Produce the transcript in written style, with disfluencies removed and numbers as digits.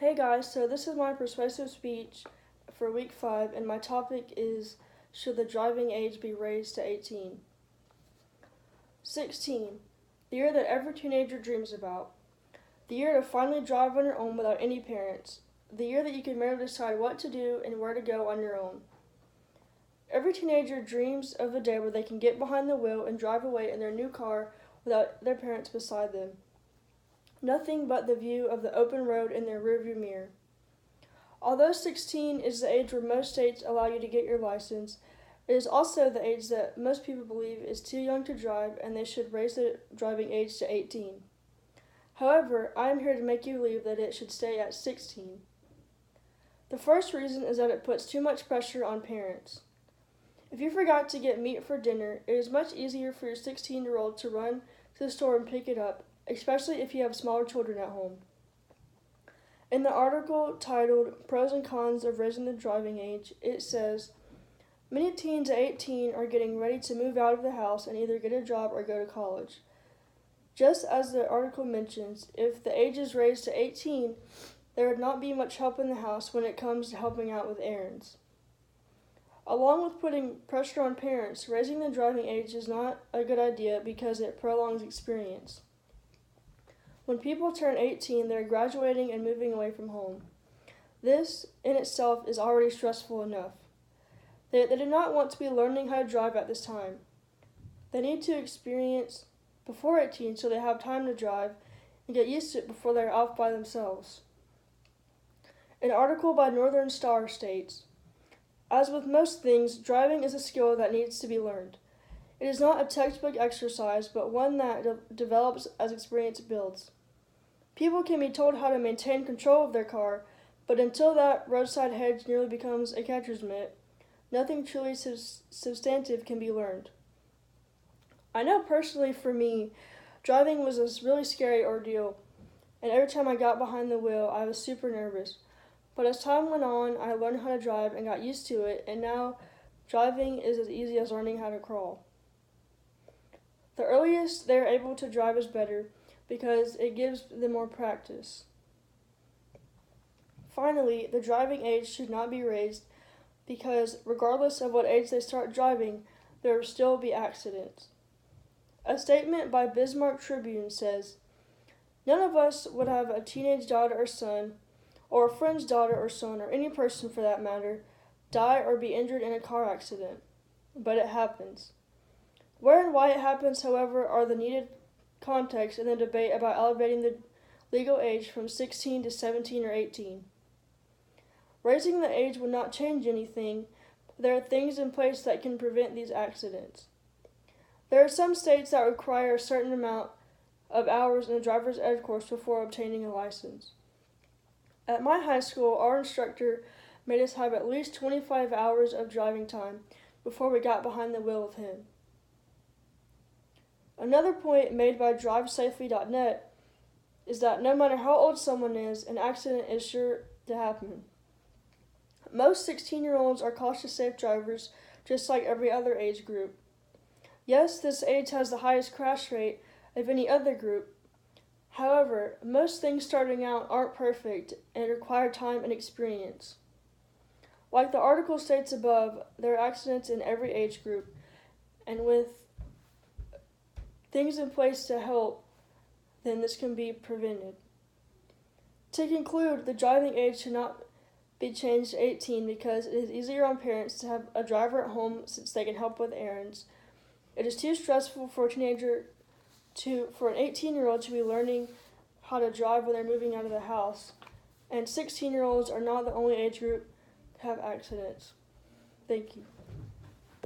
Hey guys, so this is my persuasive speech for week 5, and my topic is, should the driving age be raised to 18? 16. The year that every teenager dreams about. The year to finally drive on your own without any parents. The year that you can merely decide what to do and where to go on your own. Every teenager dreams of the day where they can get behind the wheel and drive away in their new car without their parents beside them. Nothing but the view of the open road in their rearview mirror. Although 16 is the age where most states allow you to get your license, it is also the age that most people believe is too young to drive and they should raise the driving age to 18. However, I am here to make you believe that it should stay at 16. The first reason is that it puts too much pressure on parents. If you forgot to get meat for dinner, it is much easier for your 16-year-old to run to the store and pick it up, especially if you have smaller children at home. In the article titled Pros and Cons of Raising the Driving Age, it says, many teens at 18 are getting ready to move out of the house and either get a job or go to college. Just as the article mentions, if the age is raised to 18, there would not be much help in the house when it comes to helping out with errands. Along with putting pressure on parents, raising the driving age is not a good idea because it prolongs experience. When people turn 18, they are graduating and moving away from home. This, in itself, is already stressful enough. They do not want to be learning how to drive at this time. They need to experience before 18 so they have time to drive and get used to it before they are off by themselves. An article by Northern Star states, as with most things, driving is a skill that needs to be learned. It is not a textbook exercise, but one that develops as experience builds. People can be told how to maintain control of their car, but until that roadside hedge nearly becomes a catcher's mitt, nothing truly substantive can be learned. I know personally for me, driving was a really scary ordeal, and every time I got behind the wheel, I was super nervous. But as time went on, I learned how to drive and got used to it, and now driving is as easy as learning how to crawl. The earliest they are able to drive is better because it gives them more practice. Finally, the driving age should not be raised because regardless of what age they start driving, there will still be accidents. A statement by Bismarck Tribune says, none of us would have a teenage daughter or son, or a friend's daughter or son, or any person for that matter, die or be injured in a car accident. But it happens. Where and why it happens, however, are the needed context in the debate about elevating the legal age from 16 to 17 or 18. Raising the age will not change anything, but there are things in place that can prevent these accidents. There are some states that require a certain amount of hours in a driver's ed course before obtaining a license. At my high school, our instructor made us have at least 25 hours of driving time before we got behind the wheel with him. Another point made by drivesafely.net is that no matter how old someone is, an accident is sure to happen. Most 16-year-olds are cautious, safe drivers, just like every other age group. Yes, this age has the highest crash rate of any other group. However, most things starting out aren't perfect and require time and experience. Like the article states above, there are accidents in every age group, and with things in place to help, then this can be prevented. To conclude, the driving age should not be changed to 18 because it is easier on parents to have a driver at home since they can help with errands. It is too stressful for an 18-year-old to be learning how to drive when they're moving out of the house, and 16-year-olds are not the only age group to have accidents. Thank you.